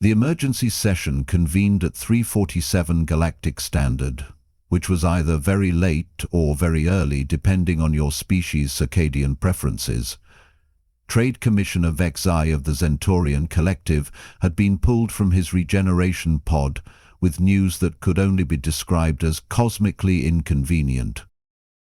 The emergency session convened at 3:47 Galactic Standard, which was either very late or very early depending on your species' circadian preferences. Trade Commissioner Exile of the Zentorian Collective had been pulled from his regeneration pod with news that could only be described as cosmically inconvenient.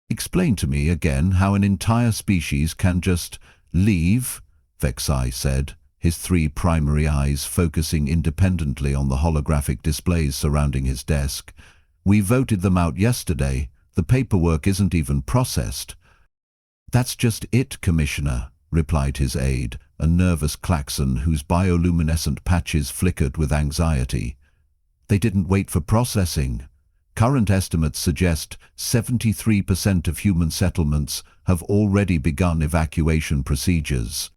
"Explain to me again how an entire species can just leave," Exile said, his three primary eyes focusing independently on the holographic displays surrounding his desk. "We voted them out yesterday. The paperwork isn't even processed." "That's just it, Commissioner," replied his aide, a nervous klaxon whose bioluminescent patches flickered with anxiety. "They didn't wait for processing. Current estimates suggest 73% of human settlements have already begun evacuation procedures."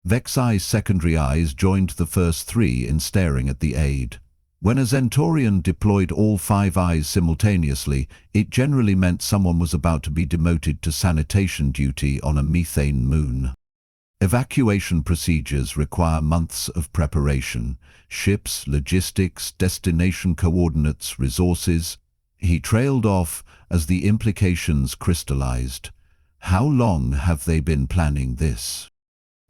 Vexai's secondary eyes joined the first three in staring at the aide. When a Zentorian deployed all five eyes simultaneously, it generally meant someone was about to be demoted to sanitation duty on a methane moon. Evacuation procedures require months of preparation. Ships, logistics, destination coordinates, resources. He trailed off as the implications crystallized. "How long have they been planning this?"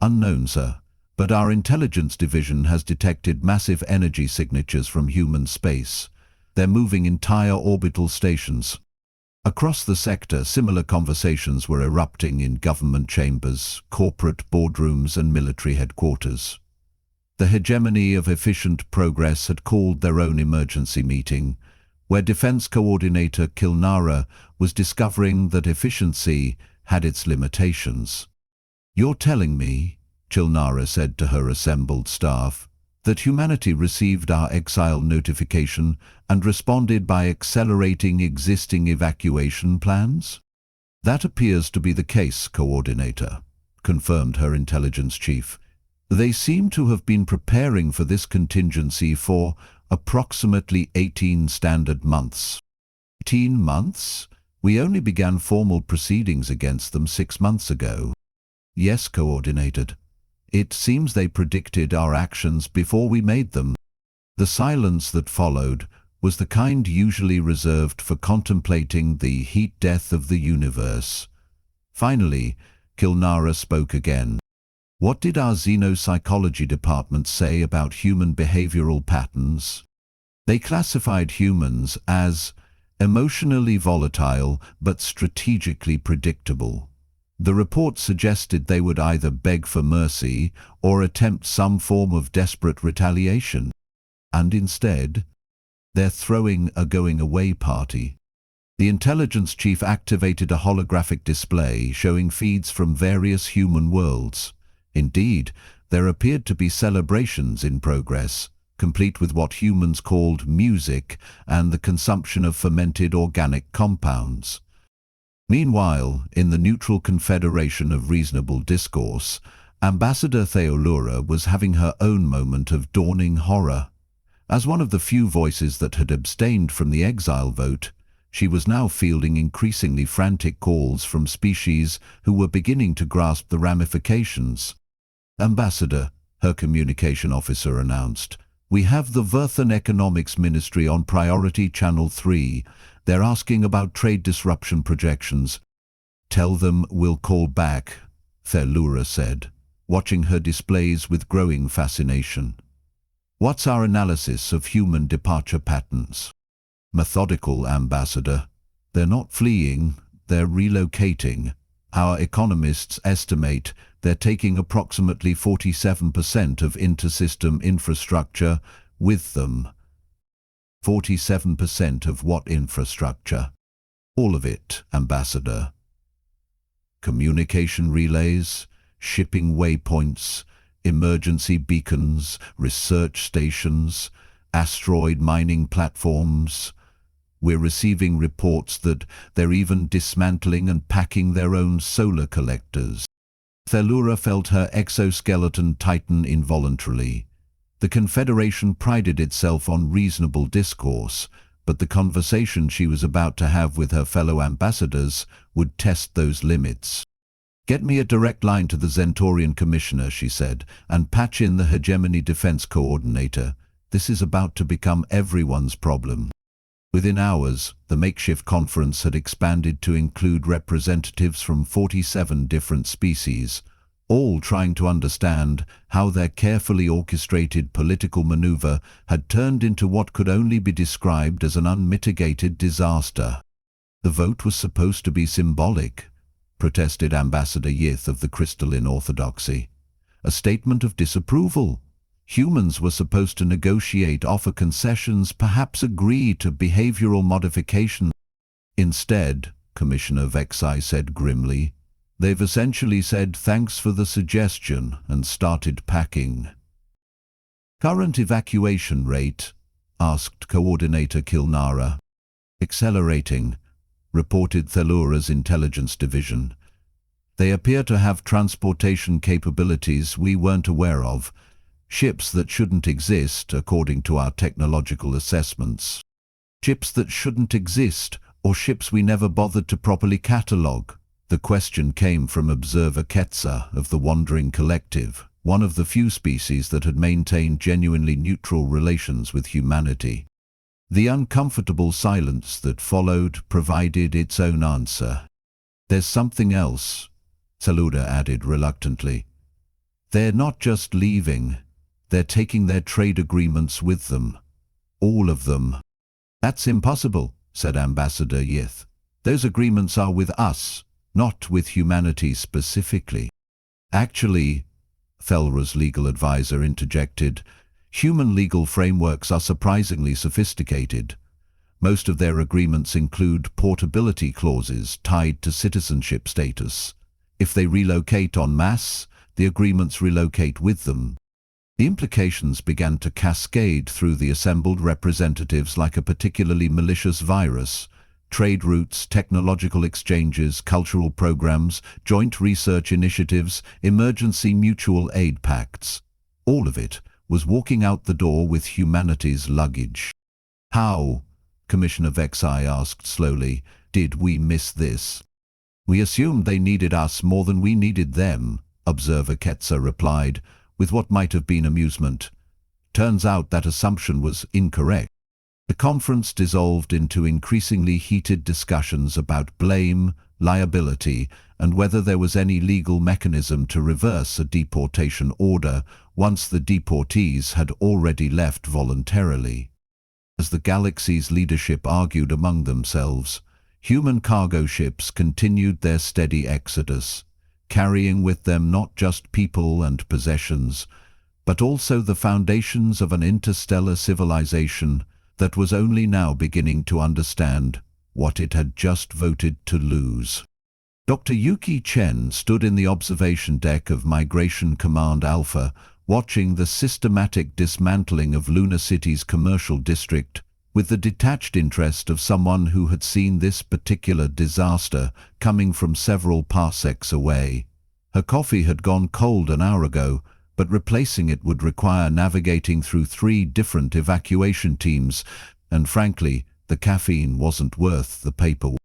"Unknown, sir. But our intelligence division has detected massive energy signatures from human space. They're moving entire orbital stations." Across the sector, similar conversations were erupting in government chambers, corporate boardrooms, and military headquarters. The hegemony of efficient progress had called their own emergency meeting, where Defense Coordinator Kilnara was discovering that efficiency had its limitations. "You're telling me," Kilnara said to her assembled staff, "that humanity received our Exile notification and responded by accelerating existing evacuation plans?" "That appears to be the case, Coordinator," confirmed her intelligence chief. "They seem to have been preparing for this contingency for approximately 18 standard months." 18 months? We only began formal proceedings against them 6 months ago. "Yes, Coordinated. It seems they predicted our actions before we made them." The silence that followed was the kind usually reserved for contemplating the heat death of the universe. Finally, Kilnara spoke again. "What did our xenopsychology department say about human behavioral patterns?" "They classified humans as emotionally volatile but strategically predictable. The report suggested they would either beg for mercy or attempt some form of desperate retaliation. And instead, they're throwing a going-away party." The intelligence chief activated a holographic display showing feeds from various human worlds. Indeed, there appeared to be celebrations in progress, complete with what humans called music and the consumption of fermented organic compounds. Meanwhile, in the neutral confederation of reasonable discourse, Ambassador Theolura was having her own moment of dawning horror. As one of the few voices that had abstained from the Exile vote, she was now fielding increasingly frantic calls from species who were beginning to grasp the ramifications. "Ambassador," her communication officer announced, "we have the Verthan Economics Ministry on Priority Channel 3. They're asking about trade disruption projections." "Tell them we'll call back," Theolura said, watching her displays with growing fascination. "What's our analysis of human departure patterns?" "Methodical, Ambassador. They're not fleeing, they're relocating. Our economists estimate they're taking approximately 47% of intersystem infrastructure with them." 47% of what infrastructure? "All of it, Ambassador. Communication relays, shipping waypoints, emergency beacons, research stations, asteroid mining platforms. We're receiving reports that they're even dismantling and packing their own solar collectors." Theolura felt her exoskeleton tighten involuntarily. The Confederation prided itself on reasonable discourse, but the conversation she was about to have with her fellow ambassadors would test those limits. "Get me a direct line to the Zentorian Commissioner," she said, "and patch in the Hegemony Defense Coordinator. This is about to become everyone's problem. Within hours, the makeshift conference had expanded to include representatives from 47 different species, all trying to understand how their carefully orchestrated political maneuver had turned into what could only be described as an unmitigated disaster. The vote was supposed to be symbolic, protested Ambassador Yith of the Crystalline Orthodoxy. A statement of disapproval. Humans were supposed to negotiate, offer concessions, perhaps agree to behavioral modifications. Instead, Commissioner Vexai said grimly, they've essentially said thanks for the suggestion and started packing. Current evacuation rate? Asked Coordinator Kilnara. Accelerating, reported Thelura's intelligence division. They appear to have transportation capabilities we weren't aware of. Ships that shouldn't exist, according to our technological assessments. Ships that shouldn't exist, or ships we never bothered to properly catalogue. The question came from Observer Ketsa of the Wandering Collective, one of the few species that had maintained genuinely neutral relations with humanity. The uncomfortable silence that followed provided its own answer. There's something else, Saluda added reluctantly. They're not just leaving. They're taking their trade agreements with them. All of them. That's impossible, said Ambassador Yith. Those agreements are with us, not with humanity specifically. Actually, Thelra's legal advisor interjected, human legal frameworks are surprisingly sophisticated. Most of their agreements include portability clauses tied to citizenship status. If they relocate en masse, the agreements relocate with them. The implications began to cascade through the assembled representatives like a particularly malicious virus. Trade routes, technological exchanges, cultural programs, joint research initiatives, emergency mutual aid pacts. All of it was walking out the door with humanity's luggage. How, Commissioner Vexai asked slowly, did we miss this? We assumed they needed us more than we needed them, Observer Ketsa replied, with what might have been amusement. Turns out that assumption was incorrect. The conference dissolved into increasingly heated discussions about blame, liability, and whether there was any legal mechanism to reverse a deportation order once the deportees had already left voluntarily. As the galaxy's leadership argued among themselves, human cargo ships continued their steady exodus, carrying with them not just people and possessions, but also the foundations of an interstellar civilization that was only now beginning to understand what it had just voted to lose. Dr. Yuki Chen stood in the observation deck of Migration Command Alpha, watching the systematic dismantling of Luna City's commercial district with the detached interest of someone who had seen this particular disaster coming from several parsecs away. Her coffee had gone cold an hour ago, but replacing it would require navigating through 3 different evacuation teams, and frankly, the caffeine wasn't worth the paperwork.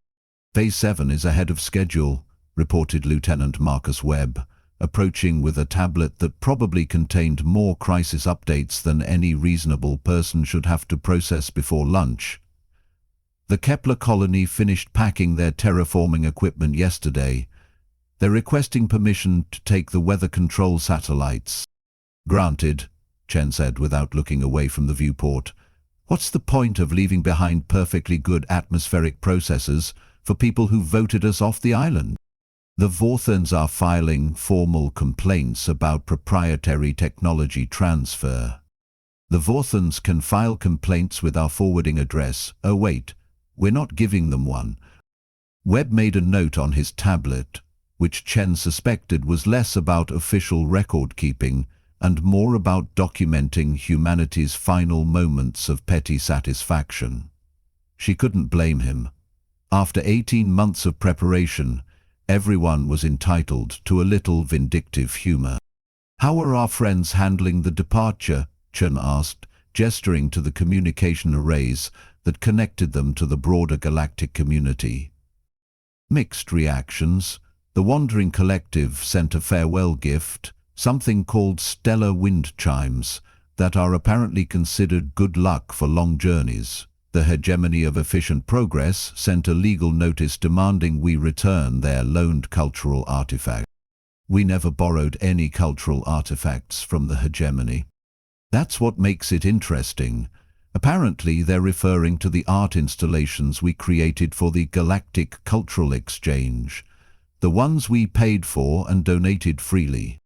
Phase 7 is ahead of schedule, reported Lieutenant Marcus Webb, approaching with a tablet that probably contained more crisis updates than any reasonable person should have to process before lunch. The Kepler colony finished packing their terraforming equipment yesterday. They're requesting permission to take the weather control satellites. Granted, Chen said without looking away from the viewport. What's the point of leaving behind perfectly good atmospheric processors for people who voted us off the island? The Vorthans are filing formal complaints about proprietary technology transfer. The Vorthans can file complaints with our forwarding address. Oh wait, we're not giving them one. Webb made a note on his tablet, which Chen suspected was less about official record-keeping and more about documenting humanity's final moments of petty satisfaction. She couldn't blame him. After 18 months of preparation, everyone was entitled to a little vindictive humor. How are our friends handling the departure? Chen asked, gesturing to the communication arrays that connected them to the broader galactic community. Mixed reactions. The Wandering Collective sent a farewell gift, something called stellar wind chimes, that are apparently considered good luck for long journeys. The hegemony of efficient progress sent a legal notice demanding we return their loaned cultural artifacts. We never borrowed any cultural artifacts from the hegemony. That's what makes it interesting. Apparently, they're referring to the art installations we created for the Galactic Cultural Exchange, the ones we paid for and donated freely.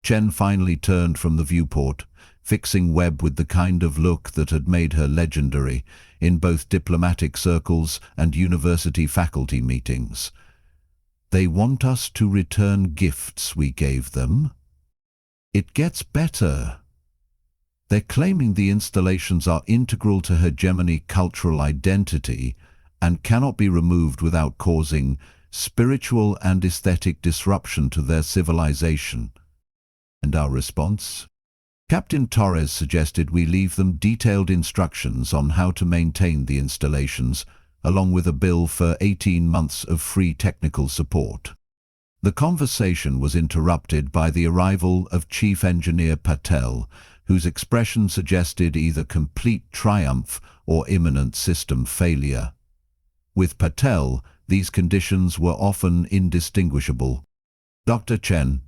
Chen finally turned from the viewport, fixing Webb with the kind of look that had made her legendary in both diplomatic circles and university faculty meetings. They want us to return gifts we gave them? It gets better. They're claiming the installations are integral to hegemony cultural identity and cannot be removed without causing spiritual and aesthetic disruption to their civilization. And our response? Captain Torres suggested we leave them detailed instructions on how to maintain the installations, along with a bill for 18 months of free technical support. The conversation was interrupted by the arrival of Chief Engineer Patel, whose expression suggested either complete triumph or imminent system failure. With Patel, these conditions were often indistinguishable. Dr. Chen,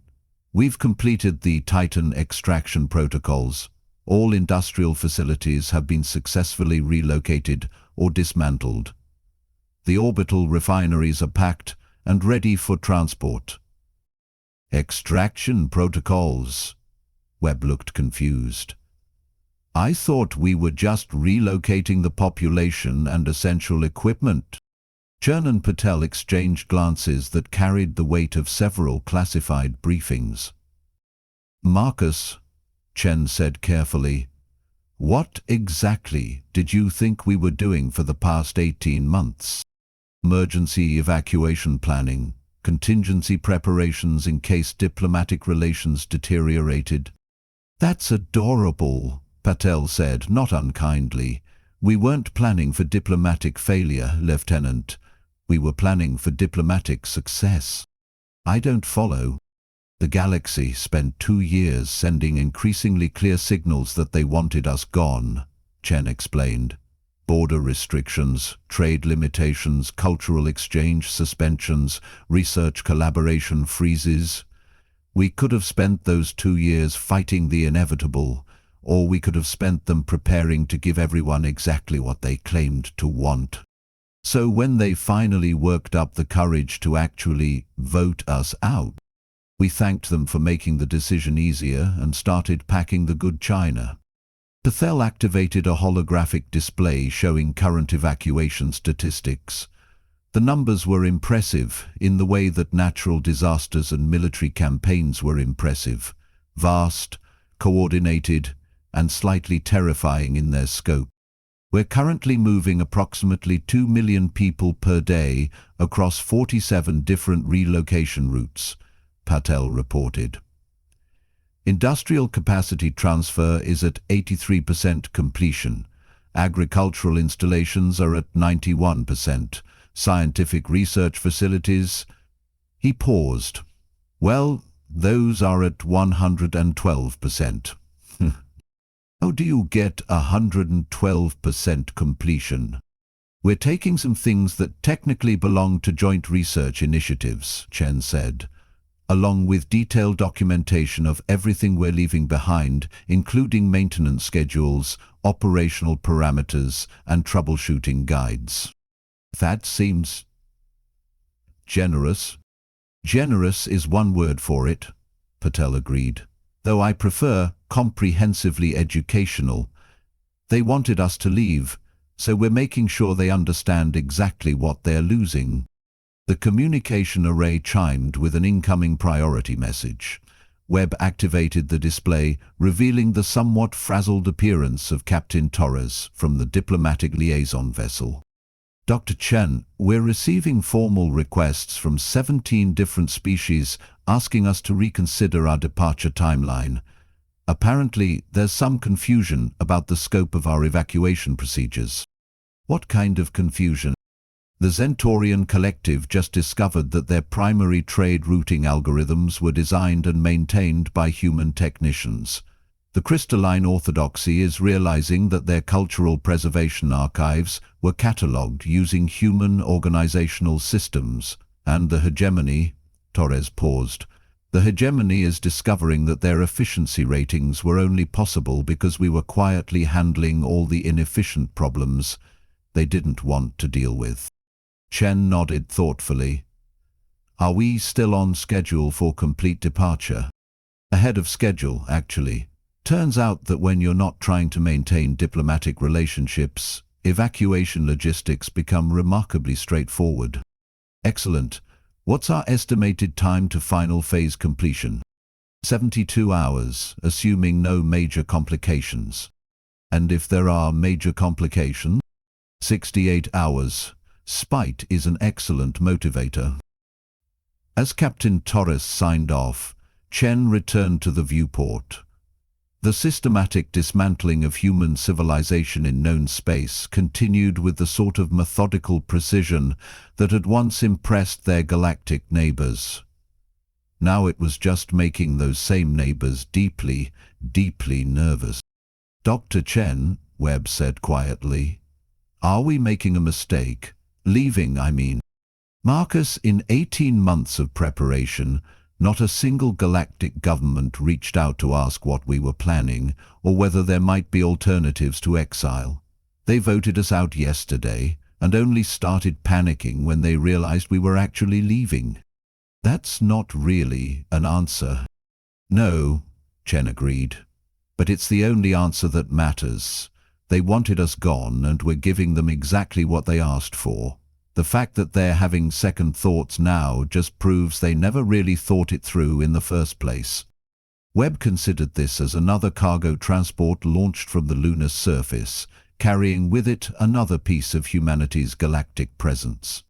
we've completed the Titan extraction protocols. All industrial facilities have been successfully relocated or dismantled. The orbital refineries are packed and ready for transport. Extraction protocols? Webb looked confused. I thought we were just relocating the population and essential equipment. Chen and Patel exchanged glances that carried the weight of several classified briefings. Marcus, Chen said carefully, what exactly did you think we were doing for the past 18 months? Emergency evacuation planning, contingency preparations in case diplomatic relations deteriorated. That's adorable, Patel said, not unkindly. We weren't planning for diplomatic failure, Lieutenant. We were planning for diplomatic success. I don't follow. The galaxy spent 2 years sending increasingly clear signals that they wanted us gone, Chen explained. Border restrictions, trade limitations, cultural exchange suspensions, research collaboration freezes. We could have spent those 2 years fighting the inevitable, or we could have spent them preparing to give everyone exactly what they claimed to want. So when they finally worked up the courage to actually vote us out, we thanked them for making the decision easier and started packing the good china. Patel activated a holographic display showing current evacuation statistics. The numbers were impressive in the way that natural disasters and military campaigns were impressive, vast, coordinated, and slightly terrifying in their scope. We're currently moving approximately 2 million people per day across 47 different relocation routes, Patel reported. Industrial capacity transfer is at 83% completion. Agricultural installations are at 91%. Scientific research facilities. He paused. Well, those are at 112%. How do you get 112% completion? We're taking some things that technically belong to joint research initiatives, Chen said, along with detailed documentation of everything we're leaving behind, including maintenance schedules, operational parameters, and troubleshooting guides. That seems generous. Generous is one word for it, Patel agreed, though I prefer comprehensively educational. They wanted us to leave, so we're making sure they understand exactly what they're losing. The communication array chimed with an incoming priority message. Webb activated the display, revealing the somewhat frazzled appearance of Captain Torres from the diplomatic liaison vessel. Dr. Chen, we're receiving formal requests from 17 different species asking us to reconsider our departure timeline. Apparently, there's some confusion about the scope of our evacuation procedures. What kind of confusion? The Zentorian Collective just discovered that their primary trade routing algorithms were designed and maintained by human technicians. The crystalline orthodoxy is realizing that their cultural preservation archives were catalogued using human organizational systems, and the hegemony, Torres paused, the hegemony is discovering that their efficiency ratings were only possible because we were quietly handling all the inefficient problems they didn't want to deal with. Chen nodded thoughtfully. Are we still on schedule for complete departure? Ahead of schedule, actually. Turns out that when you're not trying to maintain diplomatic relationships, evacuation logistics become remarkably straightforward. Excellent. What's our estimated time to final phase completion? 72 hours, assuming no major complications. And if there are major complications? 68 hours. Spite is an excellent motivator. As Captain Torres signed off, Chen returned to the viewport. The systematic dismantling of human civilization in known space continued with the sort of methodical precision that had once impressed their galactic neighbors. Now it was just making those same neighbors deeply, deeply nervous. Dr. Chen, Webb said quietly, are we making a mistake? Leaving, I mean. Marcus, in 18 months of preparation, not a single galactic government reached out to ask what we were planning or whether there might be alternatives to exile. They voted us out yesterday and only started panicking when they realized we were actually leaving. That's not really an answer. No, Chen agreed. But it's the only answer that matters. They wanted us gone and we're giving them exactly what they asked for. The fact that they're having second thoughts now just proves they never really thought it through in the first place. Webb considered this as another cargo transport launched from the lunar surface, carrying with it another piece of humanity's galactic presence.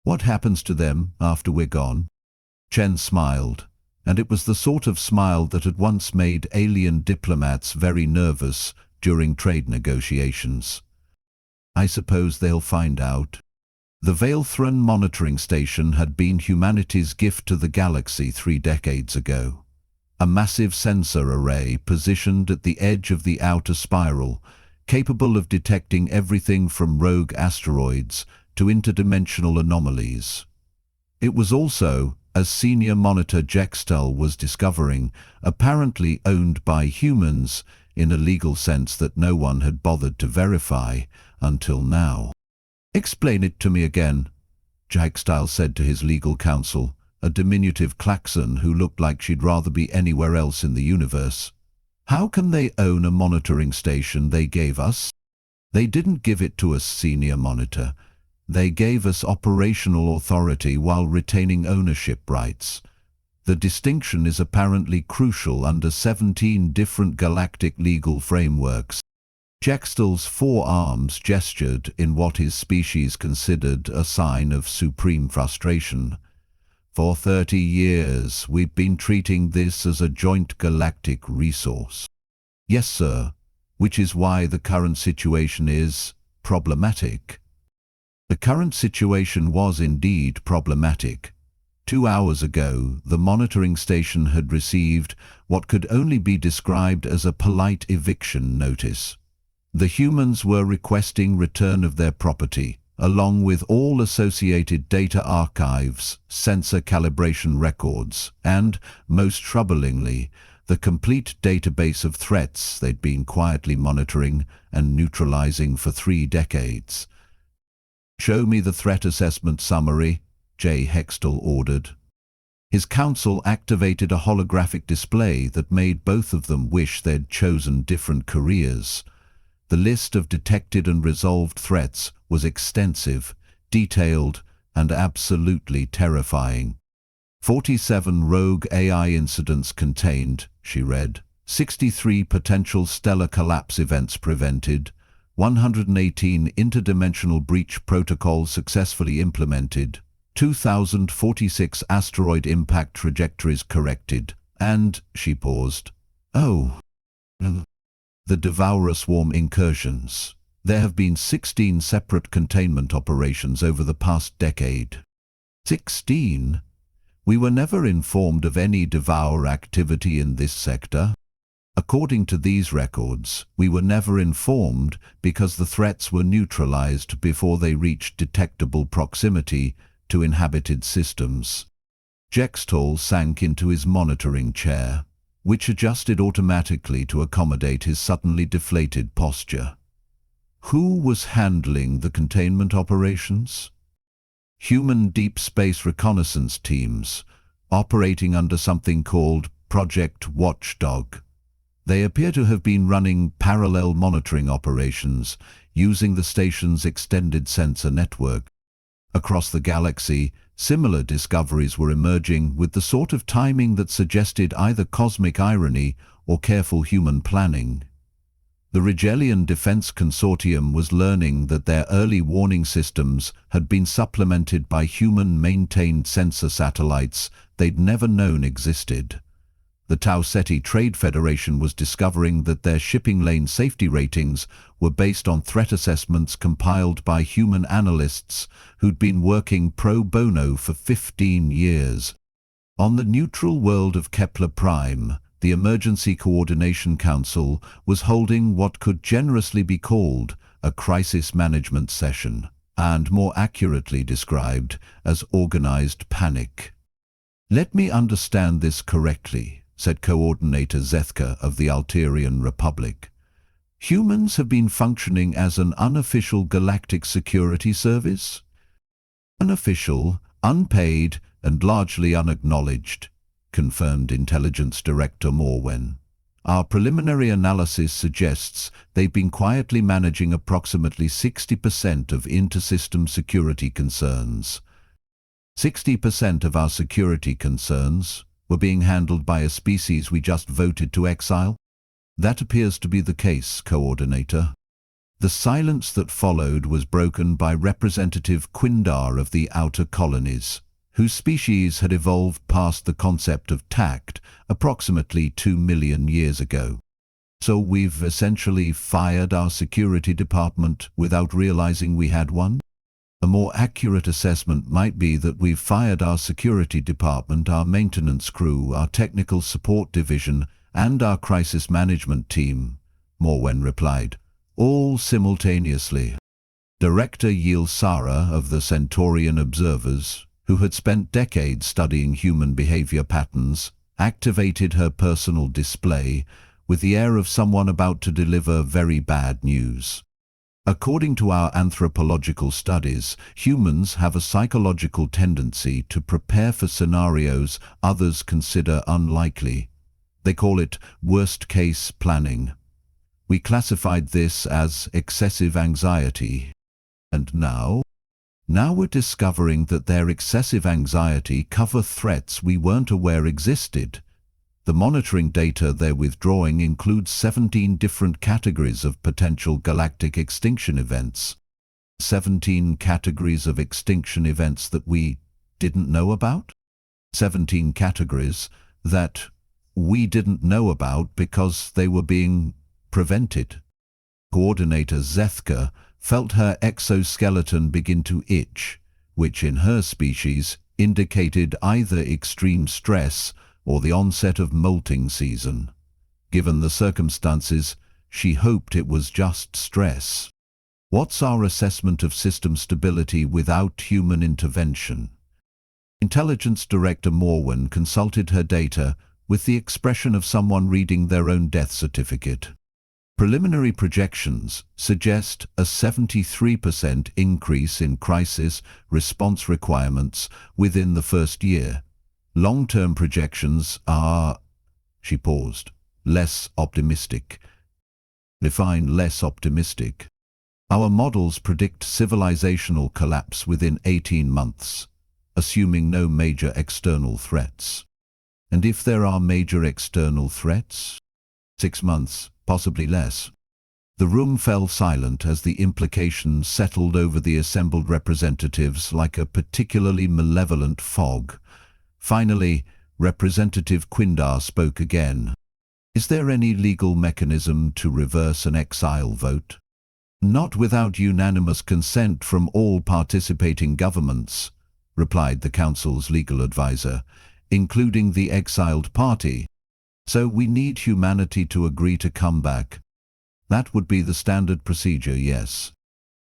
What happens to them after we're gone? Chen smiled, and it was the sort of smile that had once made alien diplomats very nervous during trade negotiations. I suppose they'll find out. The Veilthron monitoring station had been humanity's gift to the galaxy 3 decades ago. A massive sensor array positioned at the edge of the outer spiral, capable of detecting everything from rogue asteroids to interdimensional anomalies. It was also, as Senior Monitor Exile was discovering, apparently owned by humans in a legal sense that no one had bothered to verify until now. Explain it to me again, Exile said to his legal counsel, a diminutive klaxon who looked like she'd rather be anywhere else in the universe. How can they own a monitoring station they gave us? They didn't give it to us, Senior Monitor. They gave us operational authority while retaining ownership rights. The distinction is apparently crucial under 17 different galactic legal frameworks. Jextel's forearms gestured in what his species considered a sign of supreme frustration. For 30 years, we've been treating this as a joint galactic resource. Yes, sir, which is why the current situation is problematic. The current situation was indeed problematic. 2 hours ago, the monitoring station had received what could only be described as a polite eviction notice. The humans were requesting return of their property, along with all associated data archives, sensor calibration records, and, most troublingly, the complete database of threats they'd been quietly monitoring and neutralizing for 3 decades. Show me the threat assessment summary, Exile ordered. His counsel activated a holographic display that made both of them wish they'd chosen different careers. The list of detected and resolved threats was extensive, detailed, and absolutely terrifying. 47 rogue AI incidents contained, she read, 63 potential stellar collapse events prevented, 118 interdimensional breach protocols successfully implemented, 2,046 asteroid impact trajectories corrected, and, she paused, oh, the Devourer Swarm incursions. There have been 16 separate containment operations over the past decade. 16? We were never informed of any Devourer activity in this sector. According to these records, we were never informed because the threats were neutralized before they reached detectable proximity to inhabited systems. Jextall sank into his monitoring chair, which adjusted automatically to accommodate his suddenly deflated posture. Who was handling the containment operations? Human deep space reconnaissance teams, operating under something called Project Watchdog. They appear to have been running parallel monitoring operations using the station's extended sensor network. Across the galaxy, similar discoveries were emerging with the sort of timing that suggested either cosmic irony or careful human planning. The Rigelian Defense Consortium was learning that their early warning systems had been supplemented by human-maintained sensor satellites they'd never known existed. The Tau Ceti Trade Federation was discovering that their shipping lane safety ratings were based on threat assessments compiled by human analysts who'd been working pro bono for 15 years. On the neutral world of Kepler Prime, the Emergency Coordination Council was holding what could generously be called a crisis management session, and more accurately described as organized panic. "Let me understand this correctly," said Coordinator Zethka of the Alterian Republic. "Humans have been functioning as an unofficial galactic security service? Unofficial, unpaid, and largely unacknowledged," confirmed Intelligence Director Morwen. "Our preliminary analysis suggests they've been quietly managing approximately 60% of inter-system security concerns. 60% of our security concerns were being handled by a species we just voted to exile?" "That appears to be the case, Coordinator." The silence that followed was broken by Representative Quindar of the Outer Colonies, whose species had evolved past the concept of tact approximately 2 million years ago. "So we've essentially fired our security department without realizing we had one?" "A more accurate assessment might be that we've fired our security department, our maintenance crew, our technical support division, and our crisis management team," Morwen replied, "all simultaneously." Director Yil Sara of the Centaurian Observers, who had spent decades studying human behavior patterns, activated her personal display with the air of someone about to deliver very bad news. "According to our anthropological studies, humans have a psychological tendency to prepare for scenarios others consider unlikely. They call it worst-case planning. We classified this as excessive anxiety. And now we're discovering that their excessive anxiety covers threats we weren't aware existed. The monitoring data they're withdrawing includes 17 different categories of potential galactic extinction events. 17 categories of extinction events that we didn't know about? 17 categories that we didn't know about because they were being prevented." Coordinator Zethka felt her exoskeleton begin to itch, which in her species indicated either extreme stress or the onset of molting season. Given the circumstances, she hoped it was just stress. "What's our assessment of system stability without human intervention?" Intelligence Director Morwen consulted her data with the expression of someone reading their own death certificate. "Preliminary projections suggest a 73% increase in crisis response requirements within the first year. Long-term projections are," she paused, "less optimistic." "Define less optimistic." "Our models predict civilizational collapse within 18 months, assuming no major external threats." "And if there are major external threats?" 6 months, possibly less." The room fell silent as the implications settled over the assembled representatives like a particularly malevolent fog. Finally, Representative Quindar spoke again. "Is there any legal mechanism to reverse an exile vote?" "Not without unanimous consent from all participating governments," replied the Council's legal advisor, "including the exiled party." So we need humanity to agree to come back. That would be the standard procedure, yes.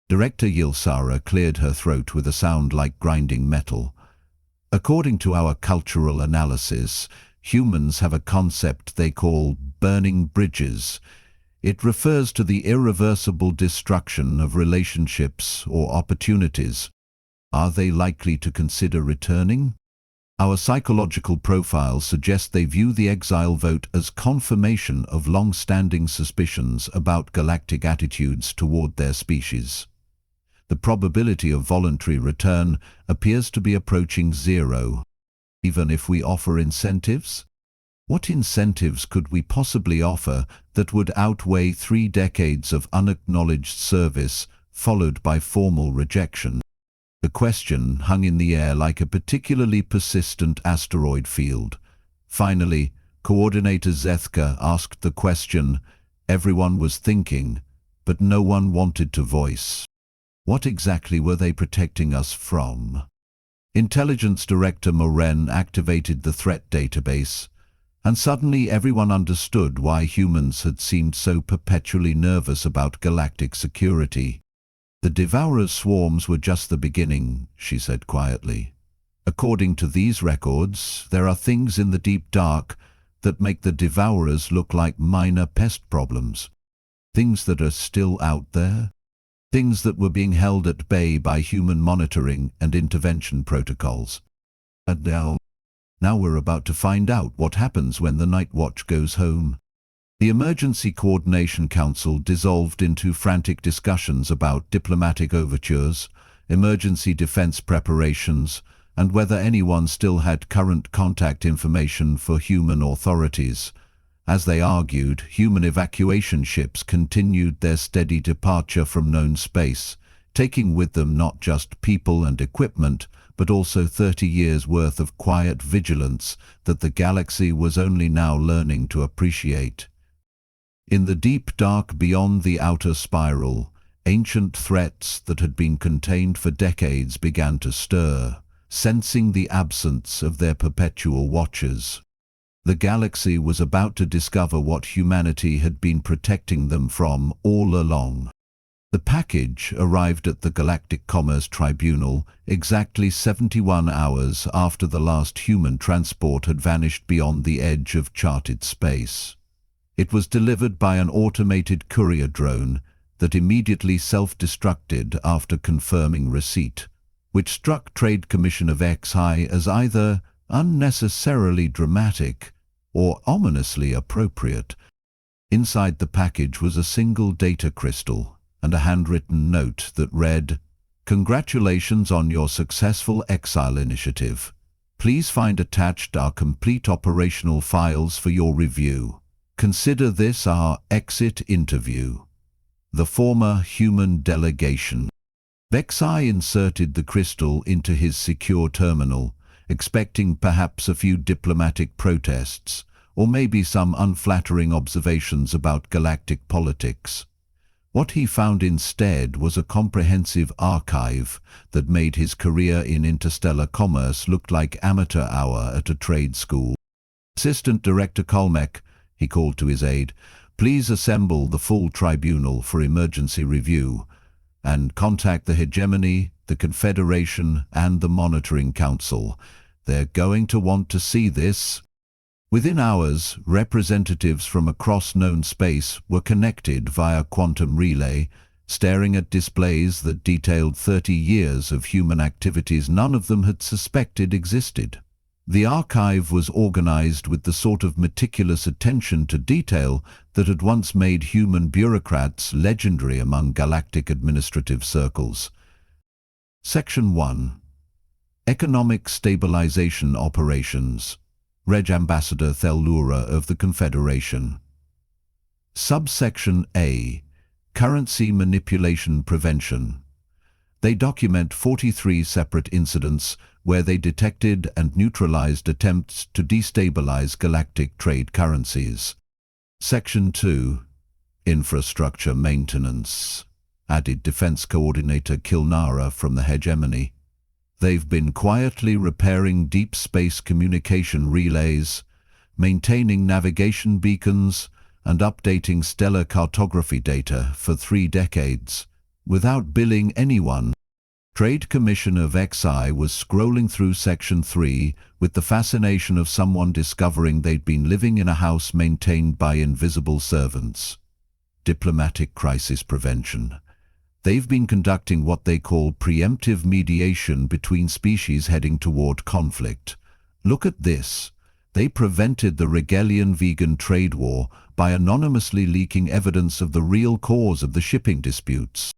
Director Yilsara cleared her throat with a sound like grinding metal. According to our cultural analysis, humans have a concept they call burning bridges. It refers to the irreversible destruction of relationships or opportunities. Are they likely to consider returning? Our psychological profiles suggest they view the exile vote as confirmation of long-standing suspicions about galactic attitudes toward their species. The probability of voluntary return appears to be approaching zero. Even if we offer incentives? What incentives could we possibly offer that would outweigh 3 decades of unacknowledged service followed by formal rejection? The question hung in the air like a particularly persistent asteroid field. Finally, Coordinator Zethka asked the question everyone was thinking, but no one wanted to voice. What exactly were they protecting us from? Intelligence Director Moren activated the threat database, and suddenly everyone understood why humans had seemed so perpetually nervous about galactic security. The Devourer's swarms were just the beginning, she said quietly. According to these records, there are things in the deep dark that make the Devourers look like minor pest problems. Things that are still out there. Things that were being held at bay by human monitoring and intervention protocols. And now we're about to find out what happens when the Night Watch goes home. The Emergency Coordination Council dissolved into frantic discussions about diplomatic overtures, emergency defense preparations, and whether anyone still had current contact information for human authorities. As they argued, human evacuation ships continued their steady departure from known space, taking with them not just people and equipment, but also 30 years' worth of quiet vigilance that the galaxy was only now learning to appreciate. In the deep dark beyond the outer spiral, ancient threats that had been contained for decades began to stir, sensing the absence of their perpetual watchers. The galaxy was about to discover what humanity had been protecting them from all along. The package arrived at the Galactic Commerce Tribunal exactly 71 hours after the last human transport had vanished beyond the edge of charted space. It was delivered by an automated courier drone that immediately self-destructed after confirming receipt, which struck Trade Commissioner Exile as either unnecessarily dramatic or ominously appropriate. Inside the package was a single data crystal and a handwritten note that read, "Congratulations on your successful Exile initiative. Please find attached our complete operational files for your review. Consider this our exit interview." The former human delegation. Vexai inserted the crystal into his secure terminal, expecting perhaps a few diplomatic protests, or maybe some unflattering observations about galactic politics. What he found instead was a comprehensive archive that made his career in interstellar commerce look like amateur hour at a trade school. Assistant Director Kolmek, he called to his aide, "Please assemble the full tribunal for emergency review, and contact the hegemony, the Confederation, and the Monitoring Council. They're going to want to see this." Within hours, representatives from across known space were connected via quantum relay, staring at displays that detailed 30 years of human activities none of them had suspected existed. The archive was organized with the sort of meticulous attention to detail that had once made human bureaucrats legendary among galactic administrative circles. Section 1. Economic Stabilization Operations. Reg Ambassador Thelura of the Confederation. Subsection A. Currency Manipulation Prevention. They document 43 separate incidents where they detected and neutralized attempts to destabilize galactic trade currencies. Section 2. Infrastructure Maintenance. Added Defense Coordinator Kilnara from the hegemony. They've been quietly repairing deep space communication relays, maintaining navigation beacons, and updating stellar cartography data for 3 decades, without billing anyone. Trade Commissioner Exile was scrolling through Section 3 with the fascination of someone discovering they'd been living in a house maintained by invisible servants. Diplomatic crisis prevention. They've been conducting what they call preemptive mediation between species heading toward conflict. Look at this. They prevented the Hegelian vegan trade war by anonymously leaking evidence of the real cause of the shipping disputes.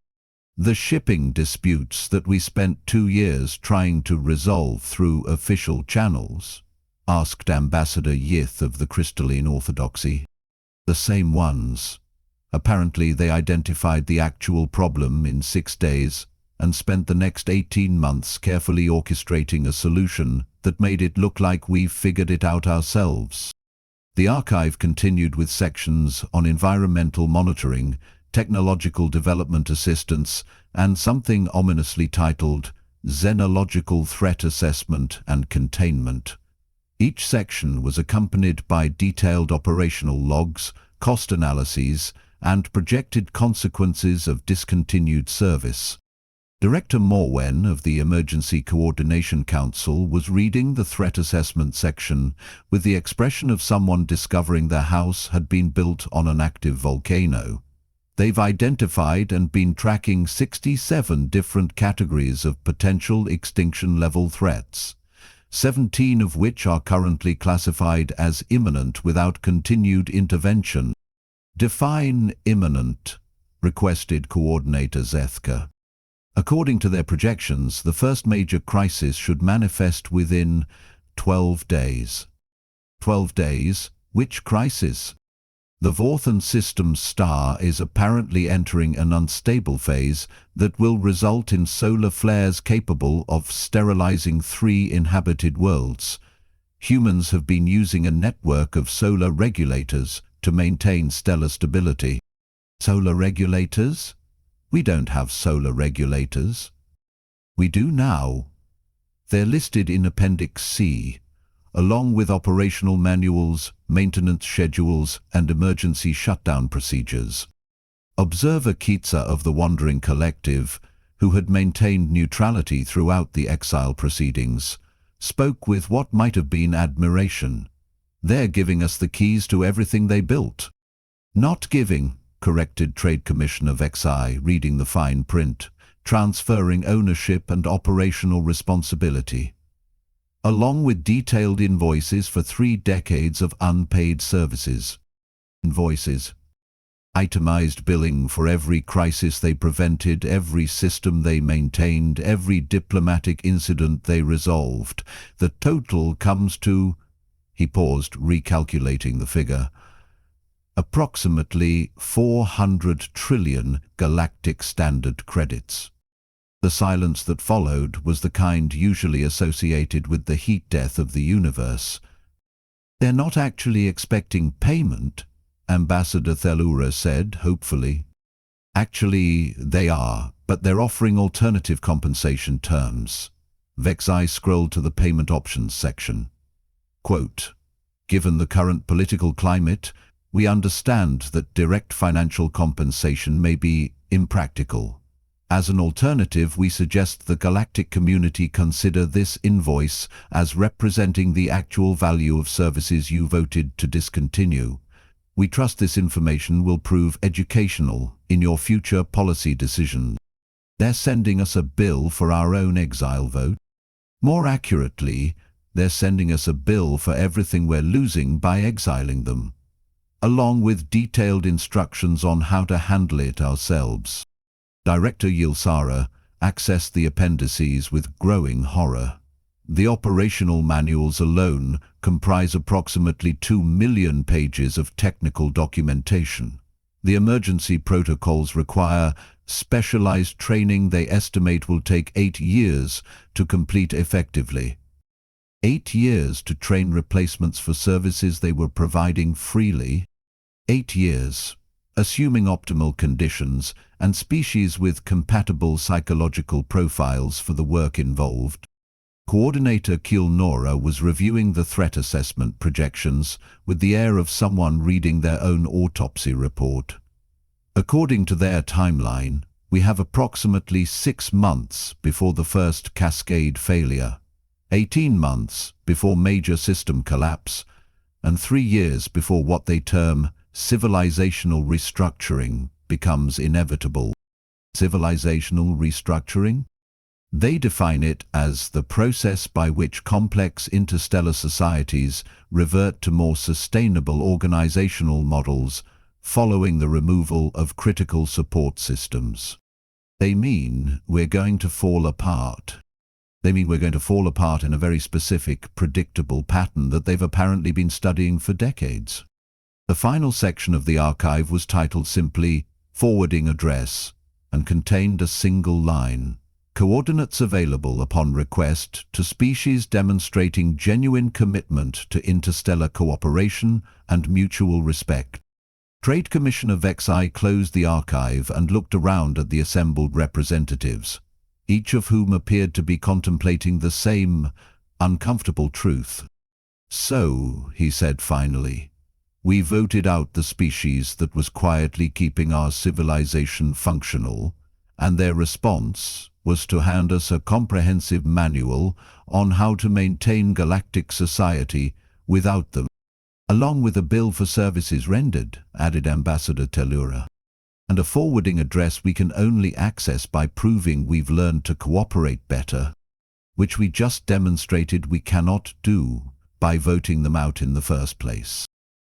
The shipping disputes that we spent 2 years trying to resolve through official channels, asked Ambassador Yith of the Crystalline Orthodoxy. The same ones. Apparently they identified the actual problem in 6 days and spent the next 18 months carefully orchestrating a solution that made it look like we've figured it out ourselves. The archive continued with sections on environmental monitoring, technological development assistance, and something ominously titled Xenological Threat Assessment and Containment. Each section was accompanied by detailed operational logs, cost analyses, and projected consequences of discontinued service. Director Morwen of the Emergency Coordination Council was reading the threat assessment section with the expression of someone discovering their house had been built on an active volcano. They've identified and been tracking 67 different categories of potential extinction-level threats, 17 of which are currently classified as imminent without continued intervention. Define imminent, requested Coordinator Zethka. According to their projections, the first major crisis should manifest within 12 days. 12 days? Which crisis? The Vorthan system's star is apparently entering an unstable phase that will result in solar flares capable of sterilizing 3 inhabited worlds. Humans have been using a network of solar regulators to maintain stellar stability. Solar regulators? We don't have solar regulators. We do now. They're listed in Appendix C, along with operational manuals, maintenance schedules, and emergency shutdown procedures. Observer Kitsa of the Wandering Collective, who had maintained neutrality throughout the Exile proceedings, spoke with what might have been admiration. They're giving us the keys to everything they built. Not giving, corrected Trade Commissioner Exile, reading the fine print, transferring ownership and operational responsibility, along with detailed invoices for 3 decades of unpaid services. Invoices. Itemized billing for every crisis they prevented, every system they maintained, every diplomatic incident they resolved. The total comes to, he paused, recalculating the figure, approximately 400 trillion galactic standard credits. The silence that followed was the kind usually associated with the heat death of the universe. They're not actually expecting payment, Ambassador Thelura said, hopefully. Actually, they are, but they're offering alternative compensation terms. Vexai scrolled to the payment options section. Quote, given the current political climate, we understand that direct financial compensation may be impractical. As an alternative, we suggest the galactic community consider this invoice as representing the actual value of services you voted to discontinue. We trust this information will prove educational in your future policy decisions. They're sending us a bill for our own exile vote. More accurately, they're sending us a bill for everything we're losing by exiling them, along with detailed instructions on how to handle it ourselves. Director Yilsara accessed the appendices with growing horror. The operational manuals alone comprise approximately 2 million pages of technical documentation. The emergency protocols require specialized training they estimate will take 8 years to complete effectively. 8 years to train replacements for services they were providing freely. 8 years. Assuming optimal conditions and species with compatible psychological profiles for the work involved. Coordinator Kilnora was reviewing the threat assessment projections with the air of someone reading their own autopsy report. According to their timeline, we have approximately 6 months before the first cascade failure, 18 months before major system collapse, and 3 years before what they term civilizational restructuring becomes inevitable. Civilizational restructuring? They define it as the process by which complex interstellar societies revert to more sustainable organizational models following the removal of critical support systems. They mean we're going to fall apart. They mean we're going to fall apart in a very specific, predictable pattern that they've apparently been studying for decades. The final section of the archive was titled simply Forwarding Address and contained a single line. Coordinates available upon request to species demonstrating genuine commitment to interstellar cooperation and mutual respect. Trade Commissioner Exile closed the archive and looked around at the assembled representatives, each of whom appeared to be contemplating the same uncomfortable truth. "So," he said finally, "we voted out the species that was quietly keeping our civilization functional, and their response was to hand us a comprehensive manual on how to maintain galactic society without them, along with a bill for services rendered," added Ambassador Tellura, "and a forwarding address we can only access by proving we've learned to cooperate better, which we just demonstrated we cannot do by voting them out in the first place."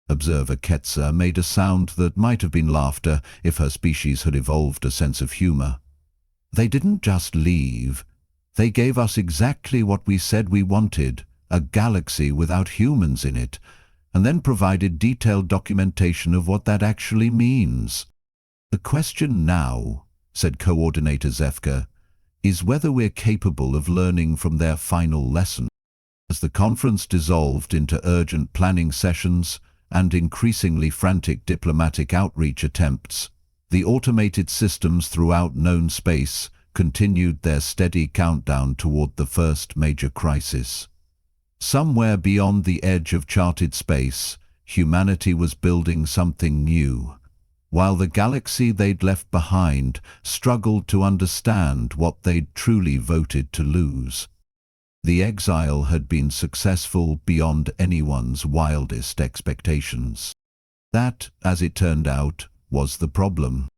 Observer Ketzer made a sound that might have been laughter if her species had evolved a sense of humor. "They didn't just leave. They gave us exactly what we said we wanted, a galaxy without humans in it, and then provided detailed documentation of what that actually means. The question now," said Coordinator Zefka, "is whether we're capable of learning from their final lesson." As the conference dissolved into urgent planning sessions and increasingly frantic diplomatic outreach attempts, the automated systems throughout known space continued their steady countdown toward the first major crisis. Somewhere beyond the edge of charted space, humanity was building something new, while the galaxy they'd left behind struggled to understand what they'd truly voted to lose. The Exile had been successful beyond anyone's wildest expectations. That, as it turned out, was the problem.